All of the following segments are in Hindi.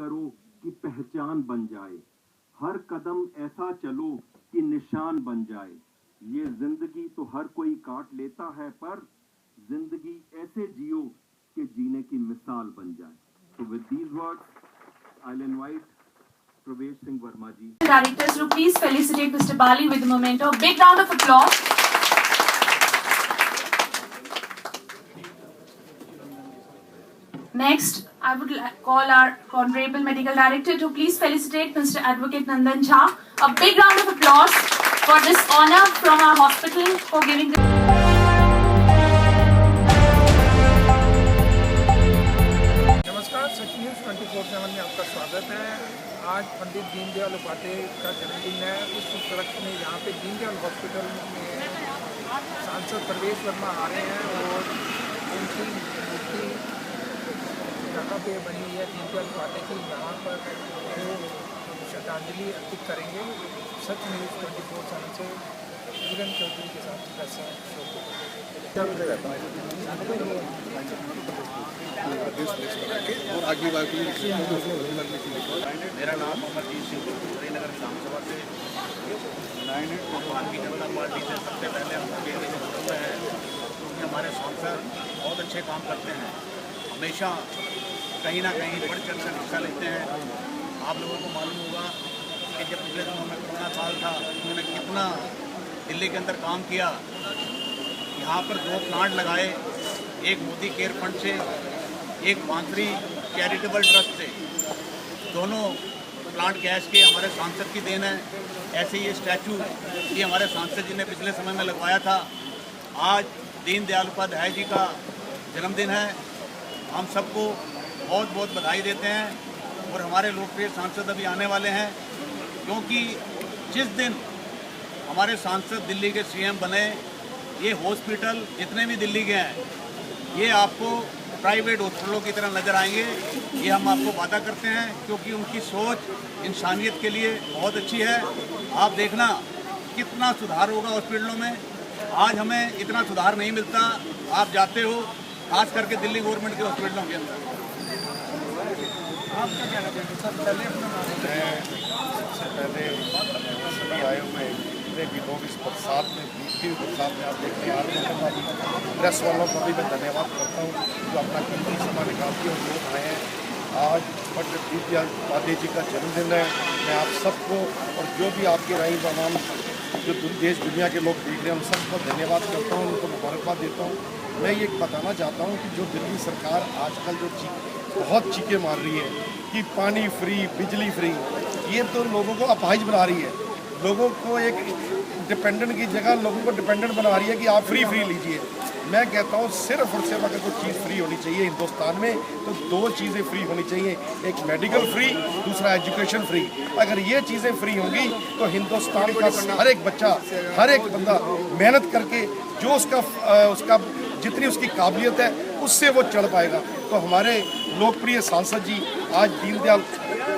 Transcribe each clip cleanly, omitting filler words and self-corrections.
करो कि पहचान बन जाए, हर कदम ऐसा चलो कि निशान बन जाए। ये जिंदगी तो हर कोई काट लेता है, पर जिंदगी ऐसे जियो कि जीने की मिसाल बन जाए। So with these words, I'll invite Pravesh Singh Verma ji. Directors to please felicitate Mr. Bali with a memento. Big round of applause. Next, I would call our Honorable Medical Director to please felicitate Mr. Advocate Nandan Jha. A big round of applause for this honor from our hospital for giving the नमस्कार, सच न्यूज़ 24/7 में आपका स्वागत है। आज पंडित दीनदयाल उपाध्याय का जन्मदिन है। उस उपलक्ष्य में यहाँ पे दीनदयाल हॉस्पिटल में सांसद प्रवेश वर्मा आ रहे हैं और उनकी मूर्ति जगह पे बनी हुई है दीनदयाल उपाध्याय की, यहाँ पर वो श्रद्धांजलि अर्पित करेंगे। सच न्यूज़ 24/7 से किरण चौधरी के साथ और अगली बार मेरा नाम अमरजीत सिंह श्रीनगर विधानसभा से भारतीय जनता पार्टी से सबसे पहले हम केंद्र है क्योंकि हमारे सांसद बहुत अच्छे काम करते हैं, हमेशा कहीं ना कहीं बढ़ चढ़ कर हिस्सा लेते हैं। आप लोगों को मालूम होगा कि जब पिछले दिनों में कोरोना काल था, उन्होंने कितना दिल्ली के अंदर काम किया। यहाँ पर 2 प्लांट लगाए, एक मोदी केयर फंड से, एक बांसुरी चैरिटेबल ट्रस्ट से। दोनों प्लांट गैस के हमारे सांसद की देन है। ऐसे ये स्टैचू भी हमारे सांसद जी ने पिछले समय में लगवाया था। आज दीनदयाल उपाध्याय जी का जन्मदिन है। हम सबको बहुत बहुत बधाई देते हैं और हमारे लोकप्रिय सांसद अभी आने वाले हैं, क्योंकि जिस दिन हमारे सांसद दिल्ली के सीएम बने, ये हॉस्पिटल जितने भी दिल्ली के हैं ये आपको प्राइवेट हॉस्पिटलों की तरह नज़र आएंगे। ये हम आपको वादा करते हैं, क्योंकि उनकी सोच इंसानियत के लिए बहुत अच्छी है। आप देखना कितना सुधार होगा हॉस्पिटलों में। आज हमें इतना सुधार नहीं मिलता, आप जाते हो खास करके दिल्ली गवर्नमेंट के हॉस्पिटलों के अंदर। आपका क्या लगता है सर? पहले सबसे पहले सभी आए हुए जितने भी लोग इस बरसात में बीतती हुई बरसात में आप देखने आ रहे हैं, प्रेस वालों का भी मैं धन्यवाद करता हूँ जो अपना कीमती समय निकाल के लोग आए हैं। आज पंडित दीनदयाल उपाध्याय जी का जन्मदिन है। मैं आप सबको और जो भी आपके राही तमाम जो देश दुनिया के लोग देख रहे हैं उन सबको धन्यवाद करता हूँ, उनको मुबारकबाद देता हूँ। मैं ये बताना चाहता हूँ कि जो दिल्ली सरकार आजकल जो बहुत चीखें मार रही है कि पानी फ्री, बिजली फ्री, ये तो लोगों को अपाहिज बना रही है। लोगों को एक डिपेंडेंट की जगह लोगों को डिपेंडेंट बना रही है कि आप फ्री लीजिए। मैं कहता हूँ सिर्फ और सिर्फ अगर कोई चीज़ फ्री होनी चाहिए हिंदुस्तान में तो 2 चीज़ें फ्री होनी चाहिए, एक मेडिकल फ्री, दूसरा एजुकेशन फ्री। अगर ये चीज़ें फ्री होंगी तो हिंदुस्तान का हर एक बच्चा, हर एक बंदा मेहनत करके जो उसका जितनी उसकी काबिलियत है उससे वो चढ़ पाएगा। तो हमारे लोकप्रिय सांसद जी आज दीनदयाल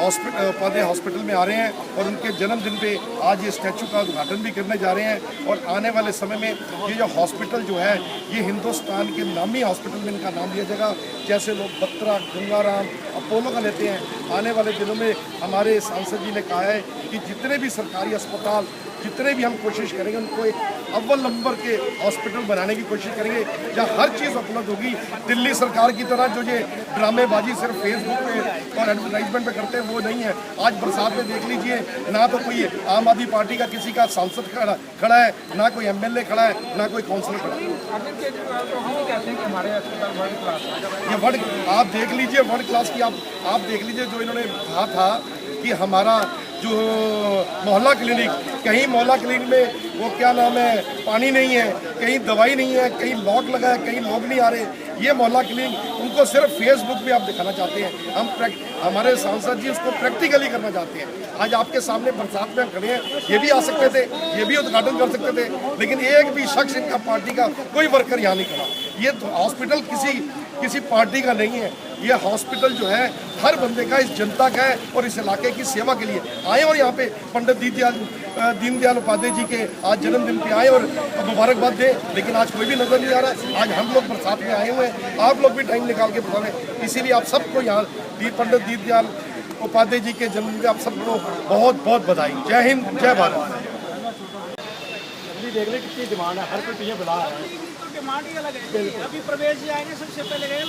उपाध्याय हॉस्पिटल में आ रहे हैं और उनके जन्मदिन पे आज ये स्टैचू का उद्घाटन भी करने जा रहे हैं। और आने वाले समय में ये जो हॉस्पिटल जो है ये हिंदुस्तान के नामी हॉस्पिटल में इनका नाम लिया जाएगा। जैसे लोग बत्रा, गंगाराम, अपोलो का लेते हैं, आने वाले दिनों में हमारे सांसद जी ने कहा है कि जितने भी सरकारी अस्पताल, जितने भी हम कोशिश करेंगे उनको एक अव्वल नंबर के हॉस्पिटल बनाने की कोशिश करेंगे जहाँ हर चीज़ उपलब्ध होगी। दिल्ली सरकार की तरह जो ये ड्रामेबाजी सिर्फ फेसबुक पे और एडवर्टाइजमेंट पे करते हैं वो नहीं है। आज बरसात में देख लीजिए, ना तो कोई आम आदमी पार्टी का किसी का सांसद खड़ा है, ना कोई एमएलए खड़ा है, ना कोई काउंसिलर खड़ा है। ये वर्ल्ड आप देख लीजिए, वर्ल्ड क्लास की आप देख लीजिए। जो इन्होंने कहा था कि हमारा जो मोहल्ला क्लिनिक, कहीं मोहल्ला क्लिनिक में वो क्या नाम है पानी नहीं है, कहीं दवाई नहीं है, कहीं लॉक लगा है, कहीं लोग नहीं आ रहे। ये मोहल्ला क्लिनिक उनको सिर्फ फेसबुक पे आप दिखाना चाहते हैं। हमारे सांसद जी उसको प्रैक्टिकली करना चाहते हैं। आज आपके सामने बरसात में खड़े हैं, ये भी आ सकते थे, ये भी उद्घाटन कर सकते थे, लेकिन एक भी शख्स इनका पार्टी का कोई वर्कर यहाँ नहीं खड़ा। ये हॉस्पिटल किसी पार्टी का नहीं है। ये हॉस्पिटल जो है हर बंदे का, इस जनता का है और इस इलाके की सेवा के लिए आए और यहाँ पे पंडित दीनदयाल उपाध्याय जी के आज जन्मदिन पे आए और मुबारकबाद दें। लेकिन आज कोई भी नजर नहीं आ रहा। आज हम लोग बरसात में आए हुए हैं, आप लोग भी टाइम निकाल के बताएं। इसीलिए आप सबको यहाँ पंडित दीनदयाल उपाध्याय जी के जन्मदिन की आप सबको बहुत बहुत बधाई। जय हिंद, जय भारत। देख ले कितनी डिमांड है, हर कोई पीछे बुला रहा है। डिमांड ही अलग है। अभी प्रवेश जी आएंगे सबसे पहले गए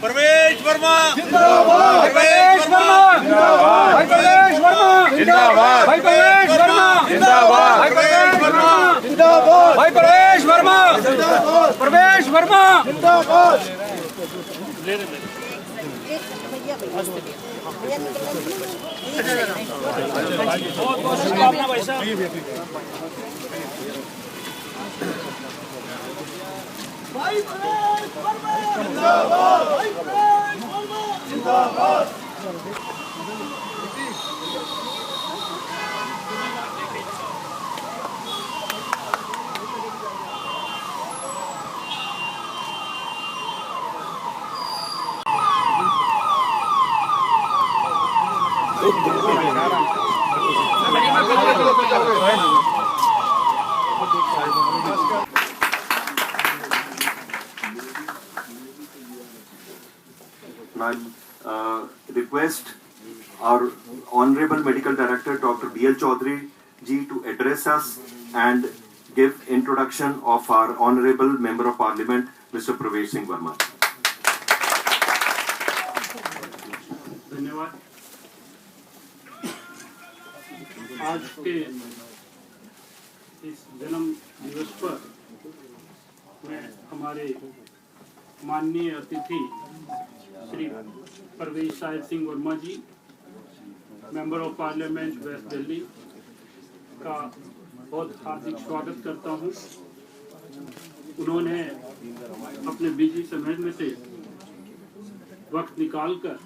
प्रवेश वर्मा जिंदाबाद, प्रवेश वर्मा जिंदाबाद, प्रवेश वर्मा जिंदाबाद, प्रवेश वर्मा जिंदाबाद, प्रवेश वर्मा जिंदाबाद, प्रवेश वर्मा जिंदाबाद, प्रवेश वर्मा जिंदाबाद। बहुत बहुत शुभकामना भाई साहब। भाई प्रवेश वर्मा जिंदाबाद, भाई प्रवेश वर्मा जिंदाबाद। Request our Honorable Medical Director Dr. B.L. Chaudhary ji to address us and give introduction of our Honorable Member of Parliament Mr. Pravesh Singh Verma. धन्यवाद। आज के इस जन्म दिवस पर मैं हमारे माननीय अतिथि Shri Parvesh Sahib Singh Verma ji, member of parliament west Delhi का बहुत हार्दिक स्वागत करता हूं। उन्होंने अपने बिजी समय में से वक्त निकालकर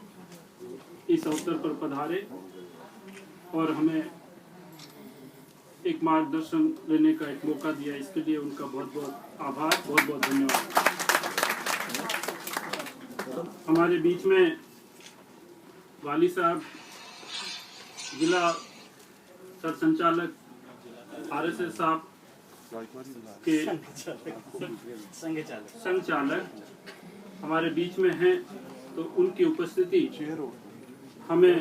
इस अवसर पर पधारे और हमें एक मार्गदर्शन लेने का एक मौका दिया। इसके लिए उनका बहुत बहुत आभार, बहुत बहुत धन्यवाद। हमारे बीच में वाली साहब, जिला सरसंचालक RSS साहब के संघ चालक हमारे बीच में हैं, तो उनकी उपस्थिति हमें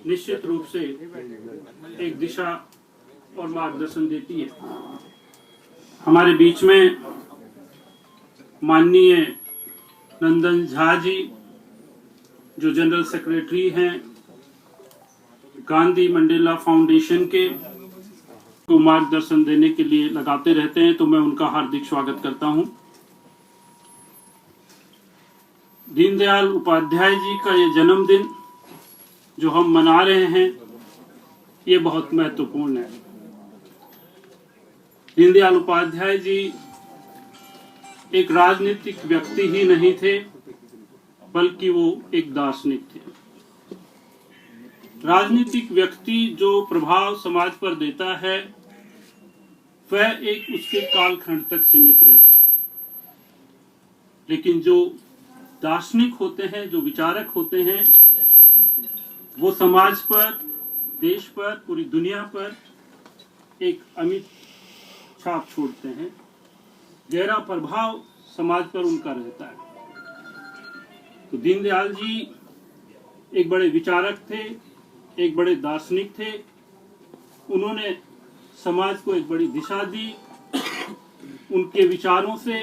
निश्चित रूप से एक दिशा और मार्गदर्शन देती है। हमारे बीच में माननीय नंदन झा जी, जो जनरल सेक्रेटरी हैं गांधी मंडेला फाउंडेशन के, को मार्गदर्शन देने के लिए लगाते रहते हैं, तो मैं उनका हार्दिक स्वागत करता हूं। दीनदयाल उपाध्याय जी का ये जन्मदिन जो हम मना रहे हैं, ये बहुत महत्वपूर्ण है। दीनदयाल उपाध्याय जी एक राजनीतिक व्यक्ति ही नहीं थे, बल्कि वो एक दार्शनिक थे। राजनीतिक व्यक्ति जो प्रभाव समाज पर देता है, वह एक उसके कालखंड तक सीमित रहता है, लेकिन जो दार्शनिक होते हैं, जो विचारक होते हैं, वो समाज पर, देश पर, पूरी दुनिया पर एक अमिट छाप छोड़ते हैं। गहरा प्रभाव समाज पर उनका रहता है। तो दीनदयाल जी एक बड़े विचारक थे, एक बड़े दार्शनिक थे। उन्होंने समाज को एक बड़ी दिशा दी। उनके विचारों से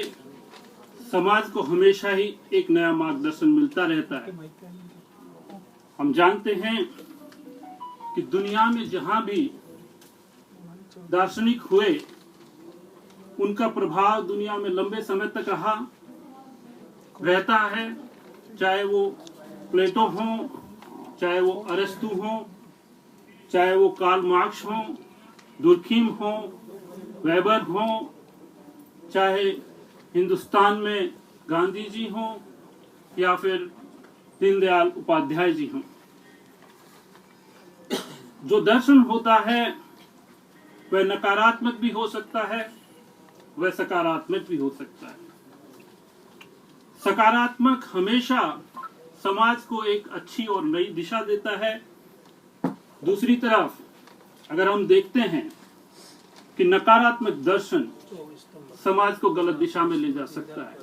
समाज को हमेशा ही एक नया मार्गदर्शन मिलता रहता है। हम जानते हैं कि दुनिया में जहां भी दार्शनिक हुए, उनका प्रभाव दुनिया में लंबे समय तक रहता है। चाहे वो प्लेटो हों, चाहे वो अरस्तु हों, चाहे वो कार्ल मार्क्स हों, दुर्खीम हों, वेबर हों, चाहे हिंदुस्तान में गांधी जी हों या फिर दीनदयाल उपाध्याय जी हों। जो दर्शन होता है वह नकारात्मक भी हो सकता है, वह सकारात्मक भी हो सकता है। सकारात्मक हमेशा समाज को एक अच्छी और नई दिशा देता है। दूसरी तरफ अगर हम देखते हैं कि नकारात्मक दर्शन समाज को गलत दिशा में ले जा सकता है,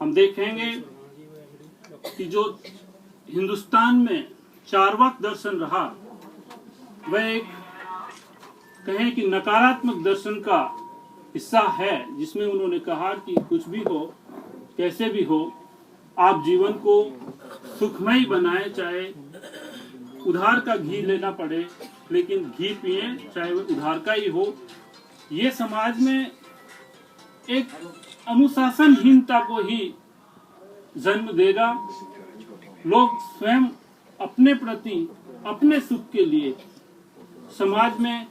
हम देखेंगे कि जो हिंदुस्तान में चार्वाक दर्शन रहा वह एक कहें कि नकारात्मक दर्शन का हिस्सा है, जिसमें उन्होंने कहा कि कुछ भी हो, कैसे भी हो, आप जीवन को सुखमय बनाएं, चाहे उधार का घी लेना पड़े लेकिन घी पिए, चाहे वो उधार का ही हो। ये समाज में एक अनुशासनहीनता को ही जन्म देगा। लोग स्वयं अपने प्रति, अपने सुख के लिए समाज में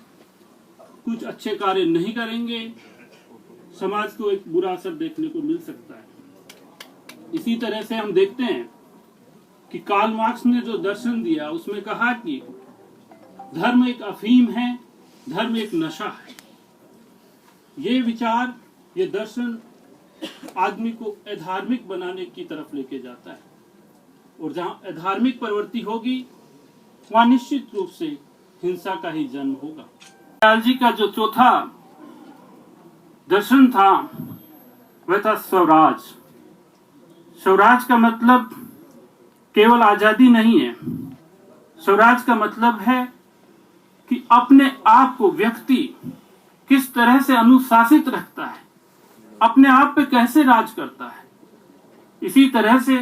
कुछ अच्छे कार्य नहीं करेंगे, समाज को एक बुरा असर देखने को मिल सकता है। इसी तरह से हम देखते हैं कि कार्ल मार्क्स ने जो दर्शन दिया उसमें कहा कि धर्म एक अफीम है, धर्म एक नशा है। ये विचार, ये दर्शन आदमी को अधार्मिक बनाने की तरफ लेके जाता है, और जहां अधार्मिक प्रवृत्ति होगी वहां निश्चित रूप से हिंसा का ही जन्म होगा। दयाल जी का जो चौथा दर्शन था वह था स्वराज। स्वराज का मतलब केवल आजादी नहीं है। स्वराज का मतलब है कि अपने आप को व्यक्ति किस तरह से अनुशासित रखता है, अपने आप पे कैसे राज करता है। इसी तरह से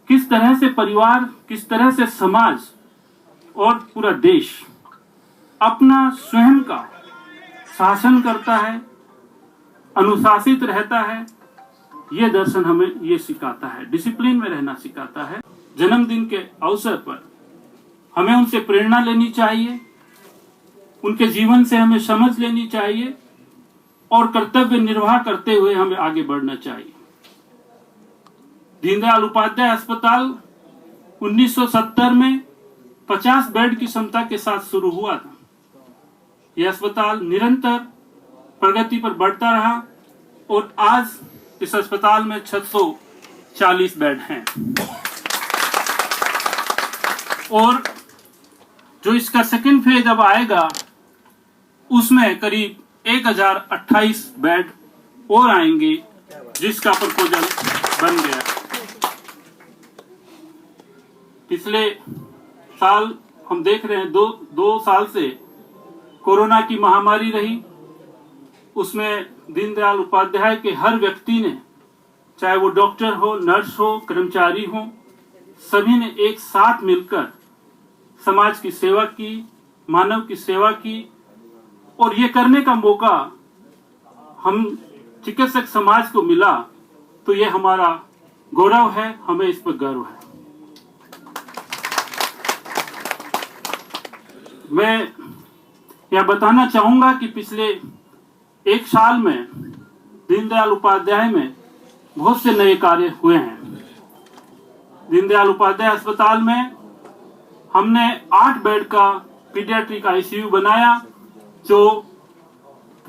किस तरह से परिवार, किस तरह से समाज और पूरा देश अपना स्वयं का शासन करता है, अनुशासित रहता है। ये दर्शन हमें ये सिखाता है, डिसिप्लिन में रहना सिखाता है। जन्मदिन के अवसर पर हमें उनसे प्रेरणा लेनी चाहिए, उनके जीवन से हमें समझ लेनी चाहिए और कर्तव्य निर्वाह करते हुए हमें आगे बढ़ना चाहिए। दीनदयाल उपाध्याय अस्पताल 1970 में 50 बेड की क्षमता के साथ शुरू हुआ था। यह अस्पताल निरंतर प्रगति पर बढ़ता रहा और आज इस अस्पताल में 640 बेड हैं, और जो इसका सेकंड फेज अब आएगा उसमें करीब 1028 बेड और आएंगे, जिसका प्रपोजल बन गया। पिछले साल हम देख रहे हैं, दो साल से कोरोना की महामारी रही। उसमें दीनदयाल उपाध्याय के हर व्यक्ति ने, चाहे वो डॉक्टर हो, नर्स हो, कर्मचारी हो, सभी ने एक साथ मिलकर समाज की सेवा की, मानव की सेवा की, और ये करने का मौका हम चिकित्सक समाज को मिला, तो ये हमारा गौरव है, हमें इस पर गर्व है। मैं यह बताना चाहूंगा कि पिछले एक साल में दीनदयाल उपाध्याय में बहुत से नए कार्य हुए हैं। दीनदयाल उपाध्याय अस्पताल में हमने 8 बेड का पीडियाट्रिक आईसीयू बनाया, जो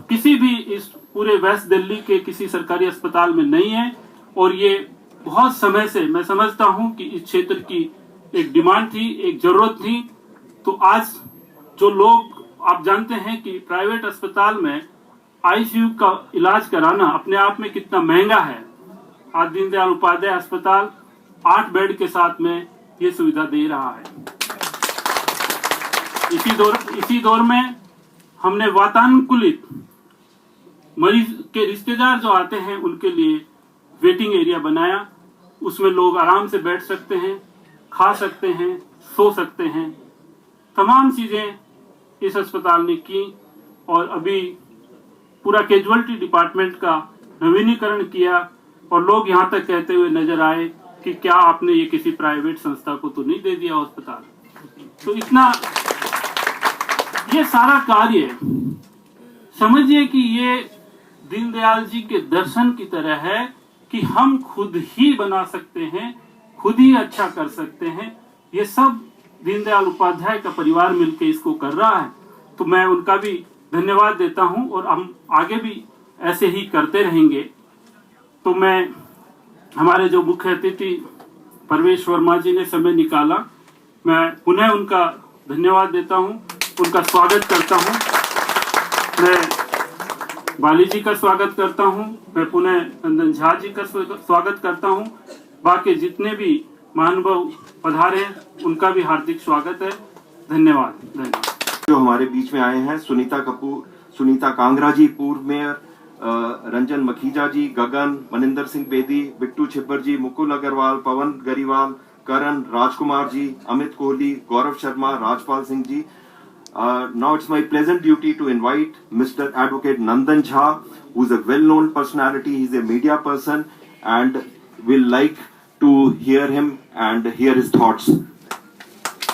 किसी भी इस पूरे वेस्ट दिल्ली के किसी सरकारी अस्पताल में नहीं है, और ये बहुत समय से मैं समझता हूं कि इस क्षेत्र की एक डिमांड थी, एक जरूरत थी। तो आज जो लोग, आप जानते हैं कि प्राइवेट अस्पताल में आईसीयू का इलाज कराना अपने आप में कितना महंगा है। आज दीनदयाल उपाध्याय अस्पताल 8 बेड के साथ में ये सुविधा दे रहा है। इसी दौर में हमने वातानुकूलित मरीज के रिश्तेदार जो आते हैं उनके लिए वेटिंग एरिया बनाया। उसमें लोग आराम से बैठ सकते हैं, खा सकते हैं, सो सकते हैं। तमाम चीजें इस अस्पताल ने की, और अभी पूरा कैजुअल्टी डिपार्टमेंट का नवीनीकरण किया, और लोग यहाँ तक कहते हुए नजर आए कि क्या आपने ये किसी प्राइवेट संस्था को तो नहीं दे दिया अस्पताल। तो इतना ये सारा कार्य समझिए कि ये दीनदयाल जी के दर्शन की तरह है कि हम खुद ही बना सकते हैं, खुद ही अच्छा कर सकते हैं। ये सब दीनदयाल उपाध्याय का परिवार मिलकर इसको कर रहा है, तो मैं उनका भी धन्यवाद देता हूं, और हम आगे भी ऐसे ही करते रहेंगे। तो मैं, हमारे जो मुख्य अतिथि परवेश वर्मा जी ने समय निकाला, मैं पुनः उनका धन्यवाद देता हूं। उनका स्वागत करता हूं। मैं बाली जी का स्वागत करता हूं, मैं पुनः नंदन झा जी का स्वागत करता हूं। बाकी जितने भी महानुभाव पधारे हैं उनका भी हार्दिक स्वागत है। धन्यवाद। जो हमारे बीच में आए हैं, सुनीता कपूर, सुनीता कांगरा जी, पूर्व mayor, Ranjan Makhija ji, Gagan, Maninder Singh Bedi, Bittu Chhibber ji, Mukul Agarwal, Pawan Gariwal, Karan, Rajkumar ji, Amit Kohli, Gaurav Sharma, Rajpal Singh ji. Now it's my pleasant duty to invite Mr. Advocate Nandan Jha, who is a well-known personality. He's a media person, and we'll like to hear him and hear his thoughts.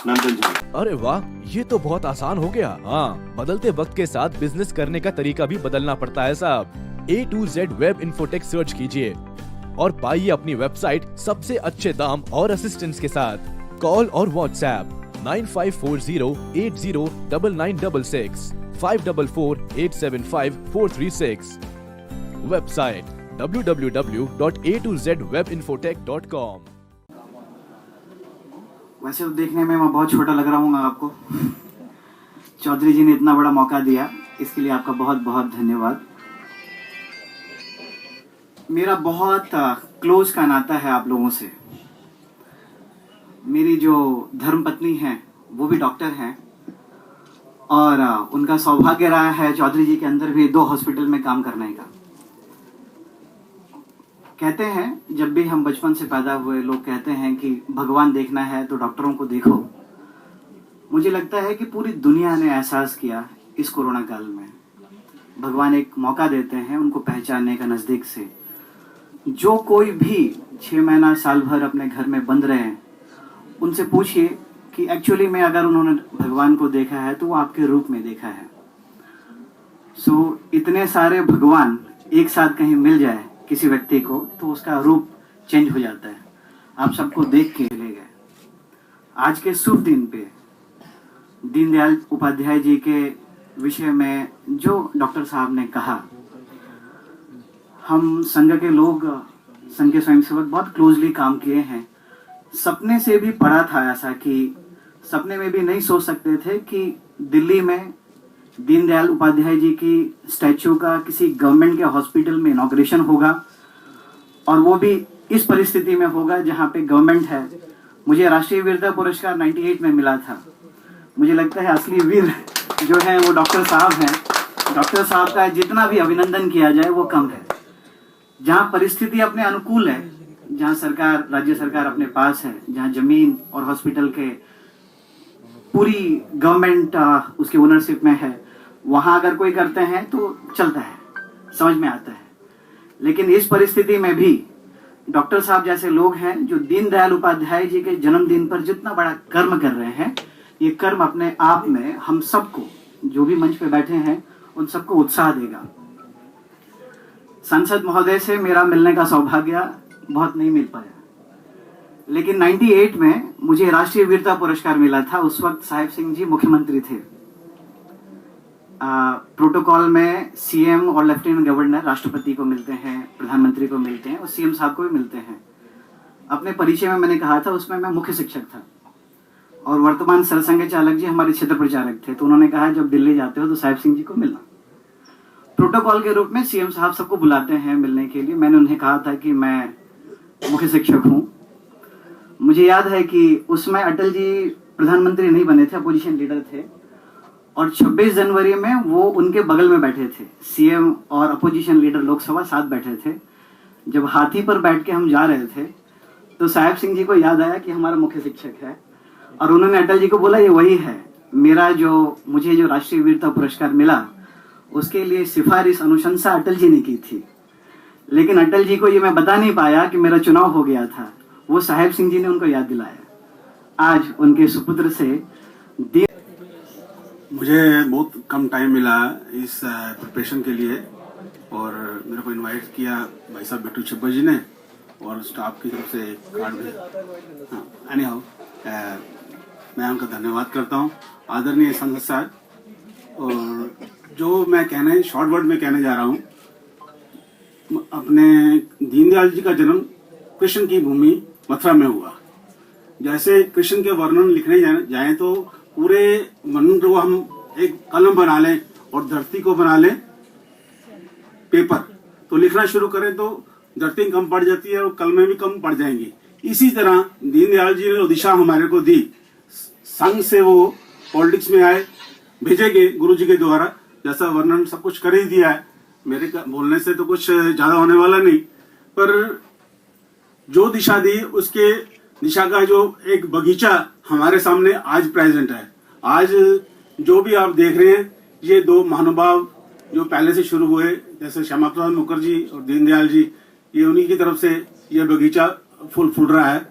Nandan Jha. अरे वाह, ये तो बहुत आसान हो गया। हाँ, बदलते वक्त के साथ बिजनेस करने का तरीका भी बदलना पड़ता है साहब। A to Z web infotech search कीजिए और पाइए अपनी वेबसाइट सबसे अच्छे दाम और असिस्टेंस के साथ। कॉल और व्हाट्सएप 9540809966 544875 वेबसाइट www.a2zwebinfotech.com। वैसे तो देखने में मैं बहुत छोटा लग रहा हूँ आपको। चौधरी जी ने इतना बड़ा मौका दिया, इसके लिए आपका बहुत बहुत धन्यवाद। मेरा बहुत क्लोज का नाता है आप लोगों से। मेरी जो धर्मपत्नी हैं वो भी डॉक्टर हैं और उनका सौभाग्य रहा है चौधरी जी के अंदर भी 2 हॉस्पिटल में काम करने का। कहते हैं जब भी हम बचपन से पैदा हुए, लोग कहते हैं कि भगवान देखना है तो डॉक्टरों को देखो। मुझे लगता है कि पूरी दुनिया ने एहसास किया इस कोरोना काल में, भगवान एक मौका देते हैं उनको पहचानने का नज़दीक से। जो कोई भी 6 महीना साल भर अपने घर में बंद रहे हैं, उनसे पूछिए कि एक्चुअली में अगर उन्होंने भगवान को देखा है तो वो आपके रूप में देखा है। इतने सारे भगवान एक साथ कहीं मिल जाए किसी व्यक्ति को तो उसका रूप चेंज हो जाता है। आप सबको देख के ले गए। आज के शुभ दिन पे दीनदयाल उपाध्याय जी के विषय में जो डॉक्टर साहब ने कहा, हम संघ के लोग, संघ के स्वयंसेवक बहुत क्लोजली काम किए हैं। सपने से भी पढ़ा था ऐसा कि सपने में भी नहीं सोच सकते थे कि दिल्ली में दीनदयाल उपाध्याय जी की स्टैचू का किसी गवर्नमेंट के हॉस्पिटल में इनॉग्रेशन होगा और वो भी इस परिस्थिति में होगा जहाँ पे गवर्नमेंट है। मुझे राष्ट्रीय वीरता पुरस्कार 98 में मिला था। मुझे लगता है असली वीर जो है वो डॉक्टर साहब हैं। डॉक्टर साहब का जितना भी अभिनंदन किया जाए वो कम है। जहाँ परिस्थिति अपने अनुकूल है, जहाँ सरकार, राज्य सरकार अपने पास है, जहाँ जमीन और हॉस्पिटल के पूरी गवर्नमेंट उसके ओनरशिप में है, वहाँ अगर कोई करते हैं तो चलता है, समझ में आता है। लेकिन इस परिस्थिति में भी डॉक्टर साहब जैसे लोग हैं जो दीनदयाल उपाध्याय जी के जन्मदिन पर जितना बड़ा कर्म कर रहे हैं, ये कर्म अपने आप में हम सबको, जो भी मंच पे बैठे हैं, उन सबको उत्साह देगा। सांसद महोदय से मेरा मिलने का सौभाग्य बहुत नहीं मिल पाया, लेकिन 98 में मुझे राष्ट्रीय वीरता पुरस्कार मिला था। उस वक्त साहेब सिंह जी मुख्यमंत्री थे। प्रोटोकॉल में सीएम और लेफ्टिनेंट गवर्नर राष्ट्रपति को मिलते हैं, प्रधानमंत्री को मिलते हैं और सीएम साहब को भी मिलते हैं। अपने परिचय में मैंने कहा था, उसमें मैं मुख्य शिक्षक था और वर्तमान सरसंघ चालक जी हमारे क्षेत्र प्रचारक थे। तो उन्होंने कहा जब दिल्ली जाते हो तो साहेब सिंह जी को मिलना। प्रोटोकॉल के रूप में सीएम साहब सबको बुलाते हैं मिलने के लिए। मैंने उन्हें कहा था कि मैं मुख्य शिक्षक हूँ। मुझे याद है कि उसमें अटल जी प्रधानमंत्री नहीं बने थे, अपोजिशन लीडर थे और 26 जनवरी में वो उनके बगल में बैठे थे। सीएम और अपोजिशन लीडर लोकसभा साथ बैठे थे। जब हाथी पर बैठ के हम जा रहे थे तो साहेब सिंह जी को याद आया कि हमारा मुख्य शिक्षक है और उन्होंने अटल जी को बोला ये वही है। मुझे जो राष्ट्रीय वीरता पुरस्कार मिला उसके लिए सिफारिश अनुशंसा अटल जी ने की थी, लेकिन अटल जी को ये मैं बता नहीं पाया कि मेरा चुनाव हो गया था। वो साहेब सिंह जी ने उनको याद दिलाया। आज उनके सुपुत्र से मुझे बहुत कम टाइम मिला इस प्रिपरेशन के लिए और मेरे को इनवाइट किया भाई साहब बिट्टू छिब्बर जी ने और स्टाफ की तरफ से कार्ड भी। हाँ, एनी हाउ मैं उनका धन्यवाद करता हूँ, आदरणीय संसद साहब। और जो मैं शॉर्ट वर्ड में कहने जा रहा हूँ, अपने दीनदयाल जी का जन्म कृष्ण की भूमि मथुरा में हुआ। जैसे कृष्ण के वर्णन लिखने जाएं तो पूरे वर्णन को हम एक कलम बना लें और धरती को बना लें पेपर, तो लिखना शुरू करें तो धरती कम पड़ जाती है और कलमें भी कम पड़ जाएंगी। इसी तरह दीनदयाल जी ने दिशा हमारे को दी, संघ से वो पॉलिटिक्स में आए, भेजे गए गुरु जी के द्वारा, जैसा वर्णन सब कुछ कर ही दिया है, मेरे बोलने से तो कुछ ज्यादा होने वाला नहीं, पर जो दिशा दी उसके दिशा का जो एक बगीचा हमारे सामने आज प्रेजेंट है। आज जो भी आप देख रहे हैं, ये दो महानुभाव जो पहले से शुरू हुए, जैसे श्यामा प्रसाद मुखर्जी और दीनदयाल जी, ये उन्हीं की तरफ से ये बगीचा फूल रहा है।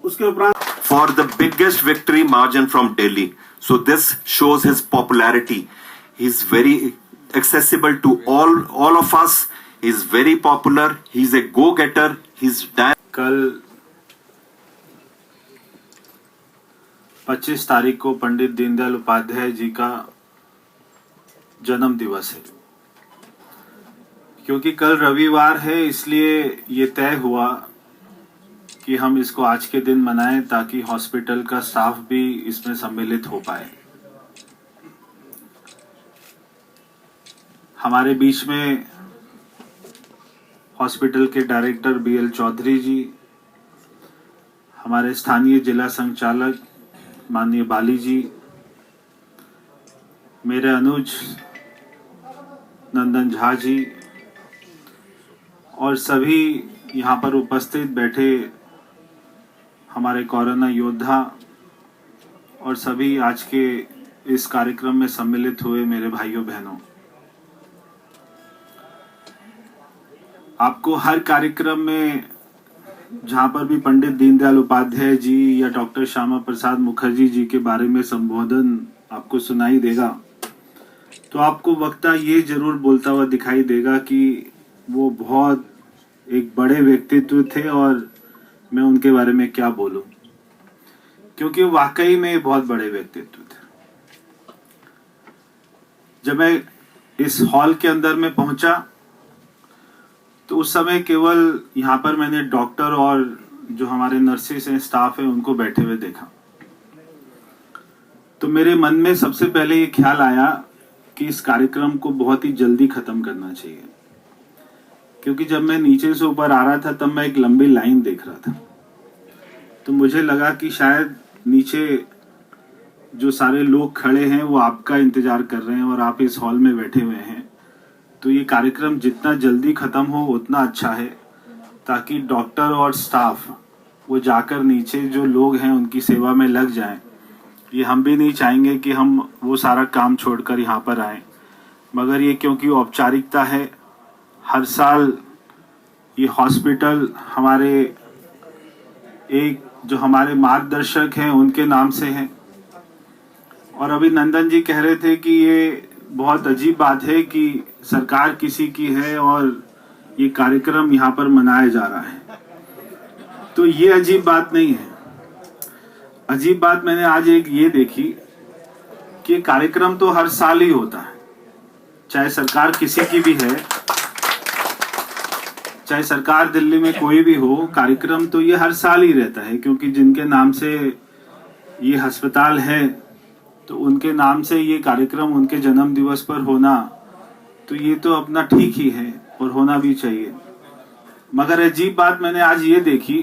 उसके उपरांत for the biggest victory margin from Delhi. So this shows his popularity. He's very accessible to all of us. He's very popular. He's a go-getter. He's कल 25 तारीख को पंडित दीनदयाल उपाध्याय जी का जन्म दिवस है। क्योंकि कल रविवार है, इसलिए ये तय हुआ कि हम इसको आज के दिन मनाएं ताकि हॉस्पिटल का स्टाफ भी इसमें सम्मिलित हो पाए। हमारे बीच में हॉस्पिटल के डायरेक्टर BL चौधरी जी, हमारे स्थानीय जिला संचालक माननीय बाली जी, मेरे अनुज नंदन झा जी और सभी यहाँ पर उपस्थित बैठे हमारे कोरोना योद्धा और सभी आज के इस कार्यक्रम में सम्मिलित हुए मेरे भाइयों बहनों, आपको हर कार्यक्रम में जहाँ पर भी पंडित दीनदयाल उपाध्याय जी या डॉक्टर श्यामा प्रसाद मुखर्जी जी के बारे में संबोधन आपको सुनाई देगा, तो आपको वक्ता ये जरूर बोलता हुआ दिखाई देगा कि वो बहुत एक बड़े व्यक्तित्व थे और मैं उनके बारे में क्या बोलूं, क्योंकि वाकई में बहुत बड़े व्यक्तित्व थे। जब मैं इस हॉल के अंदर में पहुंचा तो उस समय केवल यहाँ पर मैंने डॉक्टर और जो हमारे नर्सेस हैं, स्टाफ है, उनको बैठे हुए देखा। तो मेरे मन में सबसे पहले ये ख्याल आया कि इस कार्यक्रम को बहुत ही जल्दी खत्म करना चाहिए, क्योंकि जब मैं नीचे से ऊपर आ रहा था तब मैं एक लंबी लाइन देख रहा था। तो मुझे लगा कि शायद नीचे जो सारे लोग खड़े हैं वो आपका इंतजार कर रहे हैं और आप इस हॉल में बैठे हुए हैं, तो ये कार्यक्रम जितना जल्दी खत्म हो उतना अच्छा है, ताकि डॉक्टर और स्टाफ वो जाकर नीचे जो लोग हैं उनकी सेवा में लग जाएं। ये हम भी नहीं चाहेंगे कि हम वो सारा काम छोड़कर यहाँ पर आए, मगर ये क्योंकि औपचारिकता है, हर साल ये हॉस्पिटल हमारे एक जो हमारे मार्गदर्शक हैं उनके नाम से है। और अभी नंदन जी कह रहे थे कि ये बहुत अजीब बात है कि सरकार किसी की है और ये कार्यक्रम यहाँ पर मनाया जा रहा है, तो ये अजीब बात नहीं है। अजीब बात मैंने आज एक ये देखी कि कार्यक्रम तो हर साल ही होता है, चाहे सरकार किसी की भी है, चाहे सरकार दिल्ली में कोई भी हो, कार्यक्रम तो ये हर साल ही रहता है, क्योंकि जिनके नाम से ये अस्पताल है तो उनके नाम से ये कार्यक्रम उनके जन्म दिवस पर होना, तो ये तो अपना ठीक ही है और होना भी चाहिए। मगर अजीब बात मैंने आज ये देखी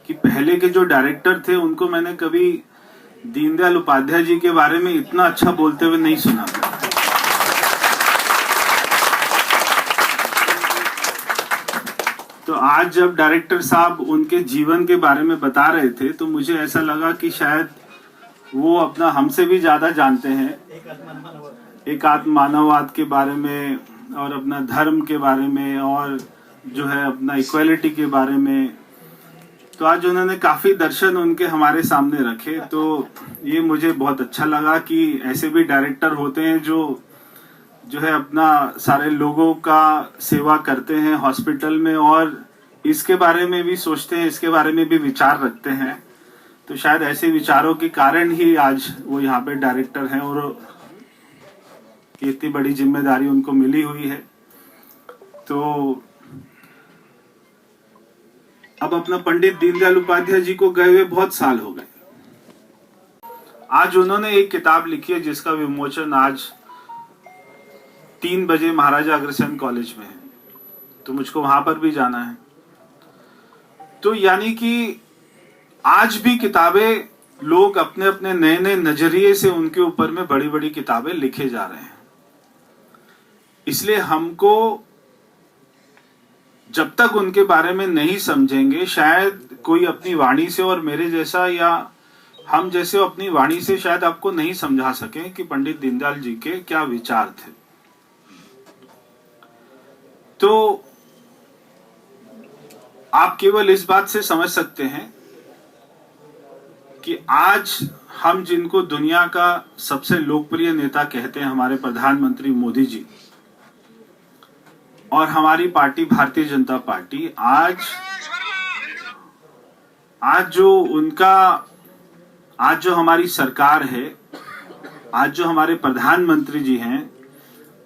कि पहले के जो डायरेक्टर थे उनको मैंने कभी दीनदयाल उपाध्याय जी के बारे में इतना अच्छा बोलते हुए नहीं सुना। तो आज जब डायरेक्टर साहब उनके जीवन के बारे में बता रहे थे तो मुझे ऐसा लगा कि शायद वो अपना हमसे भी ज्यादा जानते हैं, एकात्म मानववाद के बारे में और अपना धर्म के बारे में और जो है अपना इक्वालिटी के बारे में। तो आज उन्होंने काफी दर्शन उनके हमारे सामने रखे, तो ये मुझे बहुत अच्छा लगा कि ऐसे भी डायरेक्टर होते हैं जो है अपना सारे लोगों का सेवा करते हैं हॉस्पिटल में और इसके बारे में भी सोचते हैं, इसके बारे में भी विचार रखते हैं। तो शायद ऐसे विचारों के कारण ही आज वो यहाँ पे डायरेक्टर हैं और इतनी बड़ी जिम्मेदारी उनको मिली हुई है। तो अब अपना पंडित दीनदयाल उपाध्याय जी को गए हुए बहुत साल हो गए। आज उन्होंने एक किताब लिखी है जिसका विमोचन आज 3 बजे महाराजा अग्रसेन कॉलेज में है, तो मुझको वहां पर भी जाना है। तो यानी कि आज भी किताबें लोग अपने अपने नए नए नजरिए से उनके ऊपर में बड़ी बड़ी किताबें लिखे जा रहे हैं। इसलिए हमको जब तक उनके बारे में नहीं समझेंगे, शायद कोई अपनी वाणी से और मेरे जैसा या हम जैसे अपनी वाणी से शायद आपको नहीं समझा सके कि पंडित दीनदयाल जी के क्या विचार थे। तो आप केवल इस बात से समझ सकते हैं कि आज हम जिनको दुनिया का सबसे लोकप्रिय नेता कहते हैं, हमारे प्रधानमंत्री मोदी जी और हमारी पार्टी भारतीय जनता पार्टी, आज जो हमारी सरकार है, आज जो हमारे प्रधानमंत्री जी हैं,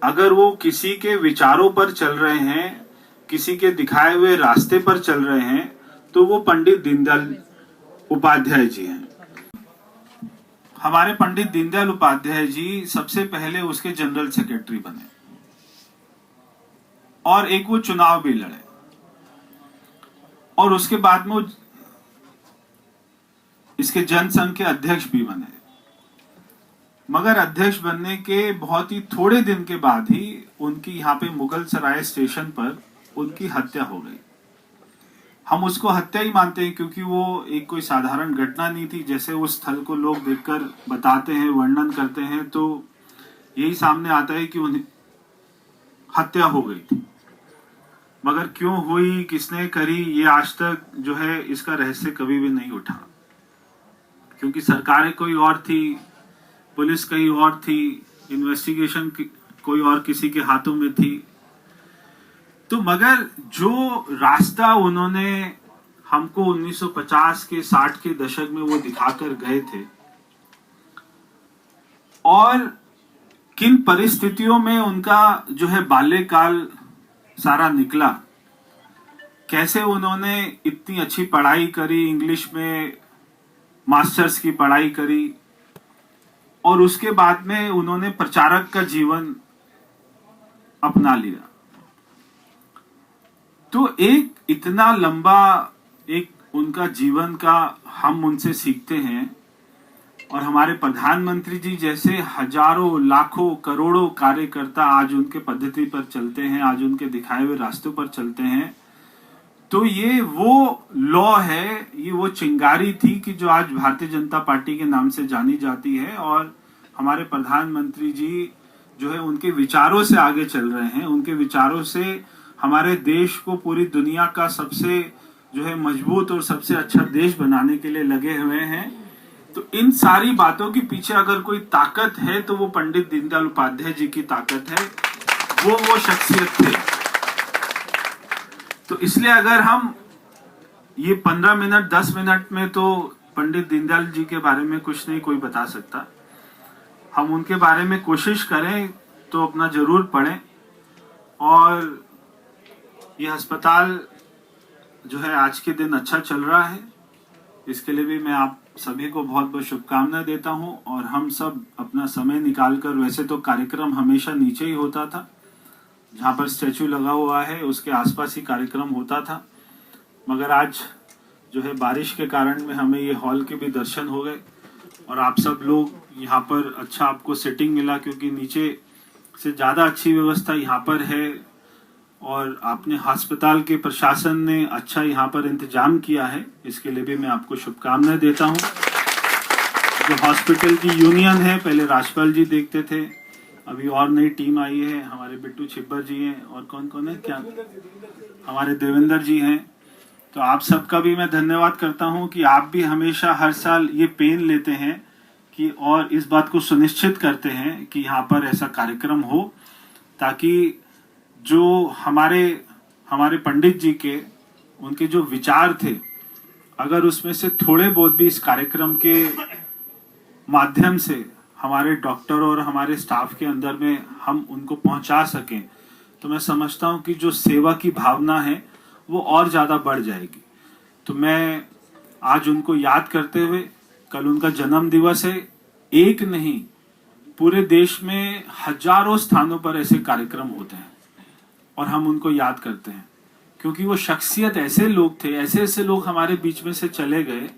अगर वो किसी के विचारों पर चल रहे हैं, किसी के दिखाए हुए रास्ते पर चल रहे हैं, तो वो पंडित दीनदयाल उपाध्याय जी हैं। हमारे पंडित दीनदयाल उपाध्याय जी सबसे पहले उसके जनरल सेक्रेटरी बने और एक वो चुनाव भी लड़े और उसके बाद में वो इसके जनसंघ के अध्यक्ष भी बने। मगर अध्यक्ष बनने के बहुत ही थोड़े दिन के बाद ही उनकी यहाँ पे मुगल सराय स्टेशन पर उनकी हत्या हो गई। हम उसको हत्या ही मानते हैं क्योंकि वो एक कोई साधारण घटना नहीं थी। जैसे उस स्थल को लोग देखकर बताते हैं, वर्णन करते हैं, तो यही सामने आता है कि उन्हें हत्या हो गई थी। मगर क्यों हुई, किसने करी, ये आज तक जो है इसका रहस्य कभी भी नहीं उठा, क्योंकि सरकारें कोई और थी, पुलिस कहीं और थी, इन्वेस्टिगेशन कोई और किसी के हाथों में थी। तो मगर जो रास्ता उन्होंने हमको 1950 के 60 के दशक में वो दिखाकर गए थे और किन परिस्थितियों में उनका जो है बाल्यकाल सारा निकला, कैसे उन्होंने इतनी अच्छी पढ़ाई करी, इंग्लिश में मास्टर्स की पढ़ाई करी और उसके बाद में उन्होंने प्रचारक का जीवन अपना लिया। तो एक इतना लंबा एक उनका जीवन का हम उनसे सीखते हैं और हमारे प्रधानमंत्री जी जैसे हजारों लाखों करोड़ों कार्यकर्ता आज उनके पद्धति पर चलते हैं, आज उनके दिखाए हुए रास्तों पर चलते हैं। तो ये वो लॉ है, ये वो चिंगारी थी कि जो आज भारतीय जनता पार्टी के नाम से जानी जाती है और हमारे प्रधानमंत्री जी जो है उनके विचारों से आगे चल रहे हैं। उनके विचारों से हमारे देश को पूरी दुनिया का सबसे जो है मजबूत और सबसे अच्छा देश बनाने के लिए लगे हुए हैं। तो इन सारी बातों के पीछे अगर कोई ताकत है तो वो पंडित दीनदयाल उपाध्याय जी की ताकत है, वो शख्सियत थे। तो इसलिए अगर हम ये 15 मिनट 10 मिनट में तो पंडित दीनदयाल जी के बारे में कुछ नहीं कोई बता सकता, हम उनके बारे में कोशिश करें तो अपना जरूर पढ़ें। और ये अस्पताल जो है आज के दिन अच्छा चल रहा है, इसके लिए भी मैं आप सभी को बहुत बहुत शुभकामनाएं देता हूं। और हम सब अपना समय निकालकर, वैसे तो कार्यक्रम हमेशा नीचे ही होता था, जहां पर स्टैचू लगा हुआ है उसके आसपास ही कार्यक्रम होता था, मगर आज जो है बारिश के कारण में हमें ये हॉल के भी दर्शन हो गए और आप सब लोग यहाँ पर अच्छा आपको सेटिंग मिला, क्योंकि नीचे से ज़्यादा अच्छी व्यवस्था यहाँ पर है और आपने अस्पताल के प्रशासन ने अच्छा यहाँ पर इंतजाम किया है, इसके लिए भी मैं आपको शुभकामनाएं देता हूँ। जो हॉस्पिटल की यूनियन है, पहले राजपाल जी देखते थे, अभी और नई टीम आई है, हमारे बिट्टू छिब्बर जी हैं और कौन कौन है, क्या हमारे देवेंद्र जी हैं। तो आप सबका भी मैं धन्यवाद करता हूँ कि आप भी हमेशा हर साल ये पेन लेते हैं कि और इस बात को सुनिश्चित करते हैं कि यहाँ पर ऐसा कार्यक्रम हो, ताकि जो हमारे पंडित जी के उनके जो विचार थे, अगर उसमें से थोड़े बहुत भी इस कार्यक्रम के माध्यम से हमारे डॉक्टर और हमारे स्टाफ के अंदर में हम उनको पहुंचा सकें, तो मैं समझता हूं कि जो सेवा की भावना है वो और ज़्यादा बढ़ जाएगी। तो मैं आज उनको याद करते हुए, कल उनका जन्म दिवस है, एक नहीं, पूरे देश में हजारों स्थानों पर ऐसे कार्यक्रम होते हैं और हम उनको याद करते हैं, क्योंकि वो शख्सियत ऐसे लोग थे, ऐसे ऐसे लोग हमारे बीच में से चले गए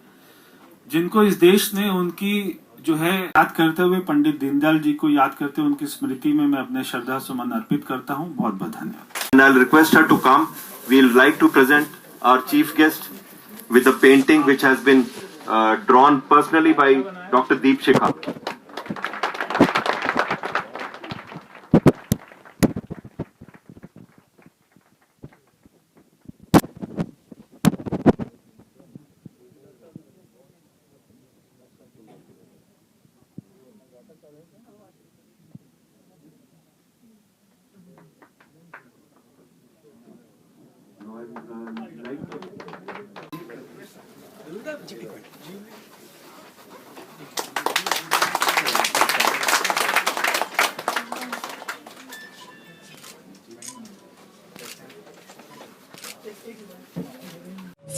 जिनको इस देश ने उनकी जो है याद करते हुए, पंडित दीनदयाल जी को याद करते हुए उनकी स्मृति में मैं अपने श्रद्धा सुमन अर्पित करता हूं। बहुत बहुत धन्यवाद। And I'll request her to come. We'll like to present our chief guest with a painting which has been drawn personally by Dr. Deep Shikha.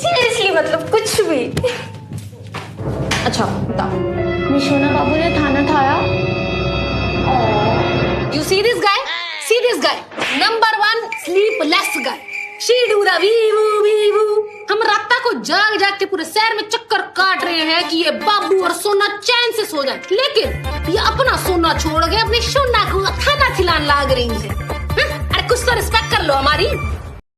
Seriously मतलब कुछ भी। अच्छा बताओ, निशोना बाबू ने थाना ठाया। You see this guy? See this guy? Number 1 sleepless guy. She do the wee woo. हम रात को जाग जाग के पूरे शहर में चक्कर काट रहे हैं कि ये बाबू और सोना चैन से सो जाए, लेकिन ये अपना सोना छोड़ के अपनी सोना को खाना खिलाने लाग रही है। अरे कुछ तो रिस्पेक्ट कर लो हमारी।